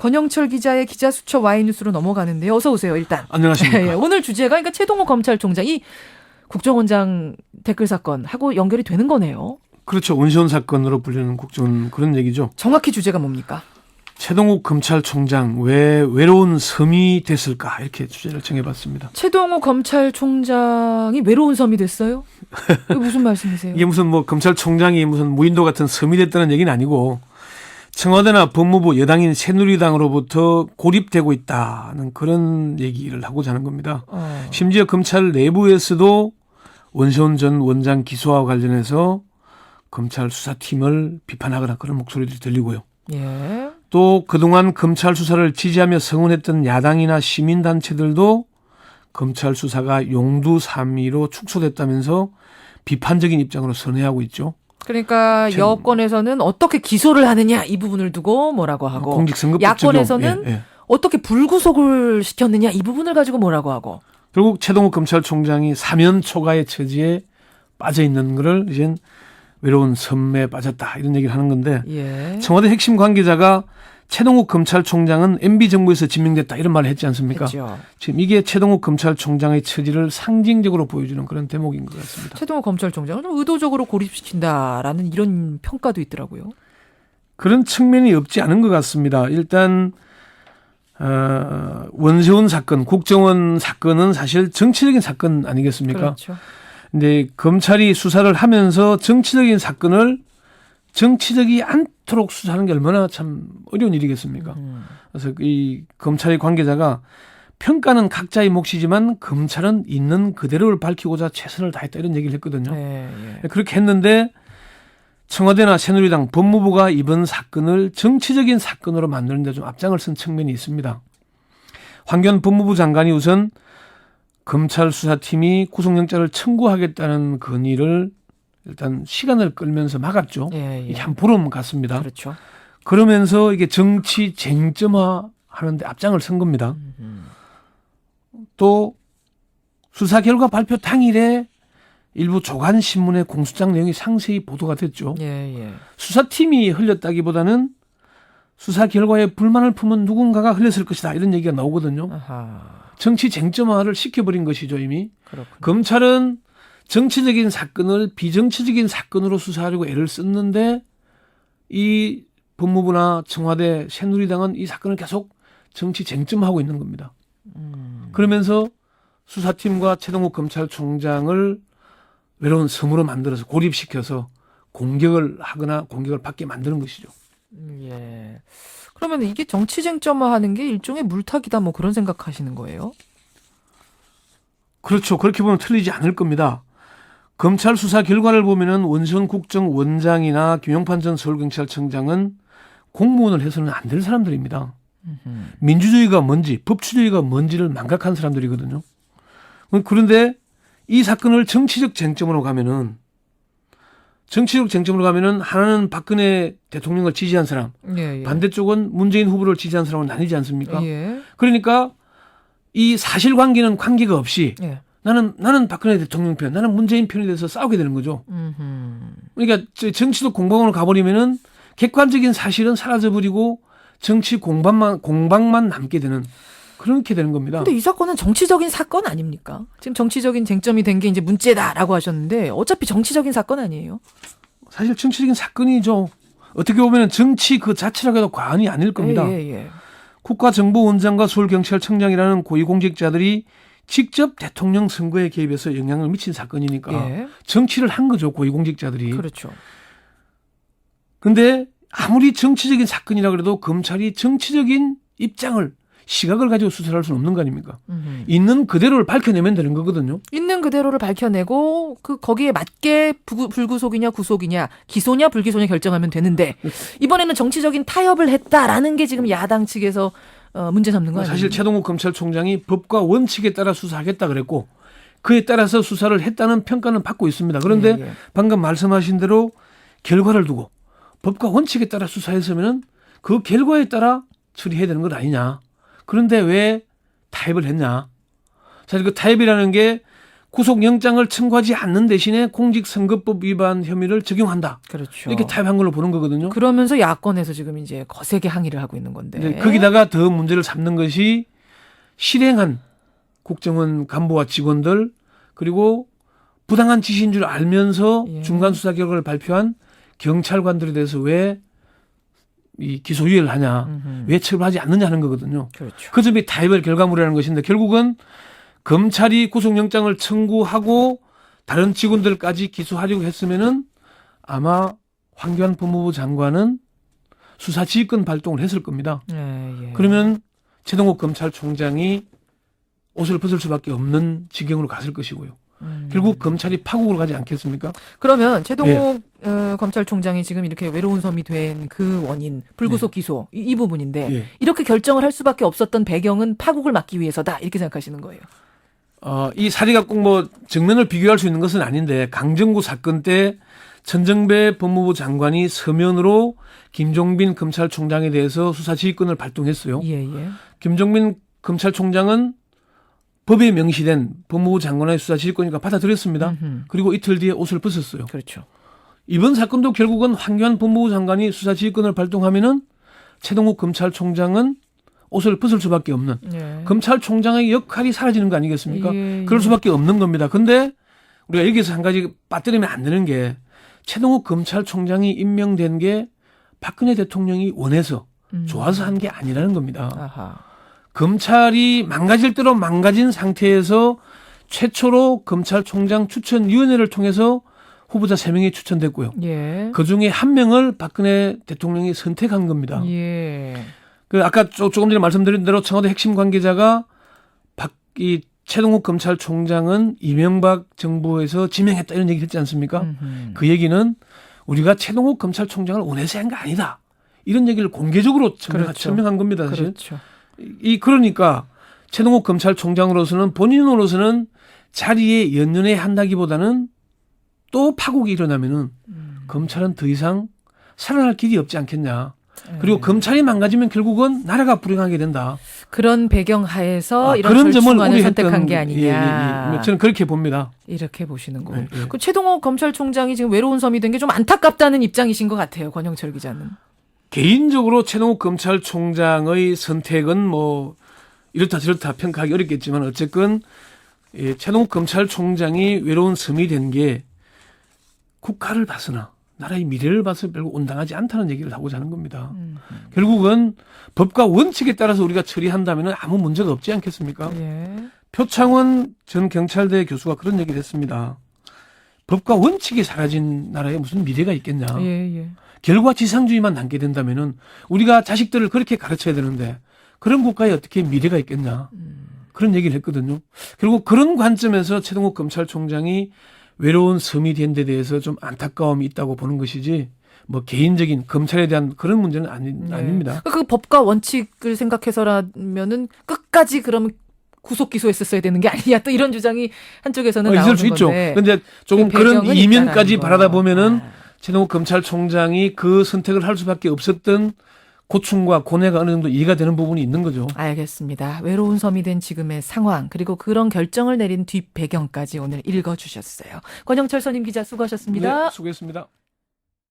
권영철 기자의 기자수첩 와이뉴스로 넘어가는데요. 어서 오세요. 일단. 안녕하십니까. 예, 오늘 주제가 그러니까 최동호 검찰총장이 국정원장 댓글 사건하고 연결이 되는 거네요. 그렇죠. 온시원 사건으로 불리는 국정원 그런 얘기죠. 정확히 주제가 뭡니까? 최동욱 검찰총장 왜 외로운 섬이 됐을까 이렇게 주제를 정해봤습니다. 최동호 검찰총장이 외로운 섬이 됐어요? 이게 무슨 말씀이세요? 이게 무슨 뭐 검찰총장이 무슨 무인도 같은 섬이 됐다는 얘기는 아니고 청와대나 법무부 여당인 새누리당으로부터 고립되고 있다는 그런 얘기를 하고자 하는 겁니다. 심지어 검찰 내부에서도 원시원 전 원장 기소와 관련해서 검찰 수사팀을 비판하거나 그런 목소리들이 들리고요. 예. 또 그동안 검찰 수사를 지지하며 성원했던 야당이나 시민단체들도 검찰 수사가 용두사미로 축소됐다면서 비판적인 입장으로 선회하고 있죠. 그러니까 여권에서는 어떻게 기소를 하느냐 이 부분을 두고 뭐라고 하고 공직선거법 야권에서는 어떻게 불구속을 시켰느냐 이 부분을 가지고 뭐라고 하고 결국 최동욱 검찰총장이 사면 초가의 처지에 빠져 있는 거를 이젠 외로운 섬에 빠졌다 이런 얘기를 하는 건데 예. 청와대 핵심 관계자가 최동욱 검찰총장은 MB정부에서 지명됐다 이런 말을 했지 않습니까? 했죠. 지금 이게 최동욱 검찰총장의 처지를 상징적으로 보여주는 그런 대목인 것 같습니다. 최동호 검찰총장을 좀 의도적으로 고립시킨다라는 이런 평가도 있더라고요. 그런 측면이 없지 않은 것 같습니다. 일단 원세훈 사건, 국정원 사건은 사실 정치적인 사건 아니겠습니까? 그렇죠. 근데 검찰이 수사를 하면서 정치적인 사건을 정치적이 않도록 수사하는 게 얼마나 참 어려운 일이겠습니까? 그래서 이 검찰의 관계자가 평가는 각자의 몫이지만 검찰은 있는 그대로를 밝히고자 최선을 다했다 이런 얘기를 했거든요. 네, 예. 그렇게 했는데 청와대나 새누리당 법무부가 이번 사건을 정치적인 사건으로 만드는 데 좀 앞장을 쓴 측면이 있습니다. 황교안 법무부 장관이 우선 검찰 수사팀이 구속영장을 청구하겠다는 건의를 일단 시간을 끌면서 막았죠. 예, 예. 이게 한 보름 갔습니다. 그렇죠. 그러면서 이게 정치 쟁점화하는데 앞장을 선 겁니다. 또 수사 결과 발표 당일에 일부 조간신문의 공소장 내용이 상세히 보도가 됐죠. 예, 예. 수사팀이 흘렸다기보다는 수사 결과에 불만을 품은 누군가가 흘렸을 것이다 이런 얘기가 나오거든요. 아하. 정치 쟁점화를 시켜버린 것이죠 이미. 그렇군요. 검찰은 정치적인 사건을 비정치적인 사건으로 수사하려고 애를 썼는데 이 법무부나 청와대, 새누리당은 이 사건을 계속 정치 쟁점화하고 있는 겁니다. 그러면서 수사팀과 최동욱 검찰총장을 외로운 섬으로 만들어서 고립시켜서 공격을 하거나 공격을 받게 만드는 것이죠. 예. 그러면 이게 정치 쟁점화하는 게 일종의 물타기다 뭐 그런 생각하시는 거예요? 그렇죠. 그렇게 보면 틀리지 않을 겁니다. 검찰 수사 결과를 보면은 원시원 국정원장이나 김용판 전 서울경찰청장은 공무원을 해서는 안 될 사람들입니다. 민주주의가 뭔지 법치주의가 뭔지를 망각한 사람들이거든요. 그런데 이 사건을 정치적 쟁점으로 가면은 하나는 박근혜 대통령을 지지한 사람, 예, 예. 반대쪽은 문재인 후보를 지지한 사람은 나뉘지 않습니까? 예. 그러니까 이 사실관계는 관계가 없이 예. 나는 박근혜 대통령 편, 나는 문재인 편에 대해서 싸우게 되는 거죠. 그러니까 정치도 공방으로 가버리면은 객관적인 사실은 사라져버리고 정치 공방만 남게 되는 그렇게 되는 겁니다. 근데 이 사건은 정치적인 사건 아닙니까? 지금 정치적인 쟁점이 된 게 이제 문제다라고 하셨는데 어차피 정치적인 사건 아니에요? 사실 정치적인 사건이죠. 어떻게 보면 정치 그 자체라고 해도 과언이 아닐 겁니다. 예. 국가정보원장과 서울경찰청장이라는 고위공직자들이 직접 대통령 선거에 개입해서 영향을 미친 사건이니까 예. 정치를 한 거죠. 고위공직자들이. 그렇죠. 근데 아무리 정치적인 사건이라 그래도 검찰이 정치적인 시각을 가지고 수사를 할 수는 없는 거 아닙니까? 있는 그대로를 밝혀내면 되는 거거든요. 있는 그대로를 밝혀내고 거기에 맞게 불구속이냐 구속이냐 기소냐 불기소냐 결정하면 되는데 이번에는 정치적인 타협을 했다라는 게 지금 야당 측에서 문제 삼는 거 아니에요? 사실 최동욱 검찰총장이 법과 원칙에 따라 수사하겠다 그랬고 그에 따라서 수사를 했다는 평가는 받고 있습니다. 그런데 예. 방금 말씀하신 대로 결과를 두고 법과 원칙에 따라 수사했으면 그 결과에 따라 처리해야 되는 것 아니냐. 그런데 왜 타협을 했냐. 사실 그 타협이라는 게 구속영장을 청구하지 않는 대신에 공직선거법 위반 혐의를 적용한다. 그렇죠. 이렇게 타협한 걸로 보는 거거든요. 그러면서 야권에서 지금 이제 거세게 항의를 하고 있는 건데. 네, 거기다가 더 문제를 삼는 것이 실행한 국정원 간부와 직원들 그리고 부당한 지시인 줄 알면서 예. 중간 수사 결과를 발표한 경찰관들에 대해서 왜 이 기소유예를 하냐, 음흠. 왜 처벌하지 않느냐 하는 거거든요. 그렇죠. 그 점이 타협의 결과물이라는 것인데 결국은 검찰이 구속영장을 청구하고 다른 직원들까지 기소하려고 했으면은 아마 황교안 법무부 장관은 수사 지휘권 발동을 했을 겁니다. 예. 그러면 최동욱 검찰총장이 옷을 벗을 수밖에 없는 지경으로 갔을 것이고요. 결국 검찰이 파국으로 가지 않겠습니까? 그러면 최동욱 검찰총장이 지금 이렇게 외로운 섬이 된 그 원인, 불구속 기소 이 부분인데 예. 이렇게 결정을 할 수밖에 없었던 배경은 파국을 막기 위해서다 이렇게 생각하시는 거예요. 이 사례가 꼭 뭐 정면을 비교할 수 있는 것은 아닌데 강정구 사건 때 천정배 법무부 장관이 서면으로 김종빈 검찰총장에 대해서 수사 지휘권을 발동했어요. 예. 김종빈 검찰총장은 법에 명시된 법무부 장관의 수사 지휘권이니까 받아들였습니다. 그리고 이틀 뒤에 옷을 벗었어요. 그렇죠. 이번 사건도 결국은 황교안 법무부 장관이 수사 지휘권을 발동하면은 최동욱 검찰총장은 옷을 벗을 수밖에 없는 예. 검찰총장의 역할이 사라지는 거 아니겠습니까? 예. 그럴 수밖에 없는 겁니다. 근데 우리가 여기서 한 가지 빠뜨리면 안 되는 게 최동욱 검찰총장이 임명된 게 박근혜 대통령이 원해서 좋아서 한 게 아니라는 겁니다. 아하. 검찰이 망가질 대로 망가진 상태에서 최초로 검찰총장 추천위원회를 통해서 후보자 3명이 추천됐고요. 예. 그중에 1명을 박근혜 대통령이 선택한 겁니다. 예. 아까 조금 전에 말씀드린 대로 청와대 핵심 관계자가 이 최동욱 검찰총장은 이명박 정부에서 지명했다 이런 얘기 했지 않습니까? 그 얘기는 우리가 최동욱 검찰총장을 원해서 한 게 아니다. 이런 얘기를 공개적으로 천명한 겁니다. 사실. 그렇죠. 그러니까 최동욱 검찰총장으로서는 본인으로서는 자리에 연연해야 한다기보다는 또 파국이 일어나면은 검찰은 더 이상 살아날 길이 없지 않겠냐. 그리고 검찰이 망가지면 결국은 나라가 불행하게 된다. 그런 배경 하에서 이런 그런 점을 절충안을 우려했던, 선택한 게 아니냐. 저는 그렇게 봅니다. 이렇게 보시는 거고. 예. 그 최동욱 검찰총장이 지금 외로운 섬이 된 게 좀 안타깝다는 입장이신 것 같아요. 권영철 기자는. 개인적으로 최동욱 검찰총장의 선택은 뭐 이렇다 저렇다 평가하기 어렵겠지만 어쨌건 최동욱 검찰총장이 외로운 섬이 된 게 국가를 봐서나 나라의 미래를 봐서 별로 온당하지 않다는 얘기를 하고자 하는 겁니다. 결국은 법과 원칙에 따라서 우리가 처리한다면 아무 문제가 없지 않겠습니까? 예. 표창원 전 경찰대 교수가 그런 얘기를 했습니다. 법과 원칙이 사라진 나라에 무슨 미래가 있겠냐. 예. 결과지상주의만 남게 된다면은 우리가 자식들을 그렇게 가르쳐야 되는데 그런 국가에 어떻게 미래가 있겠냐. 그런 얘기를 했거든요. 결국 그런 관점에서 최동욱 검찰총장이 외로운 섬이 된 데 대해서 좀 안타까움이 있다고 보는 것이지 뭐 개인적인 검찰에 대한 그런 문제는 아닙니다. 그 법과 원칙을 생각해서라면은 끝까지 그러면 구속 기소했었어야 되는 게 아니냐 또 이런 주장이 한쪽에서는 나오는 있을 수 있죠. 건데. 그런데 조금 그 그런 배경은 이면까지 있다라는 바라다 거. 보면은 최동욱 검찰총장이 그 선택을 할 수밖에 없었던 고충과 고뇌가 어느 정도 이해가 되는 부분이 있는 거죠. 알겠습니다. 외로운 섬이 된 지금의 상황 그리고 그런 결정을 내린 뒷 배경까지 오늘 읽어주셨어요. 권영철 선임 기자 수고하셨습니다. 네, 수고했습니다.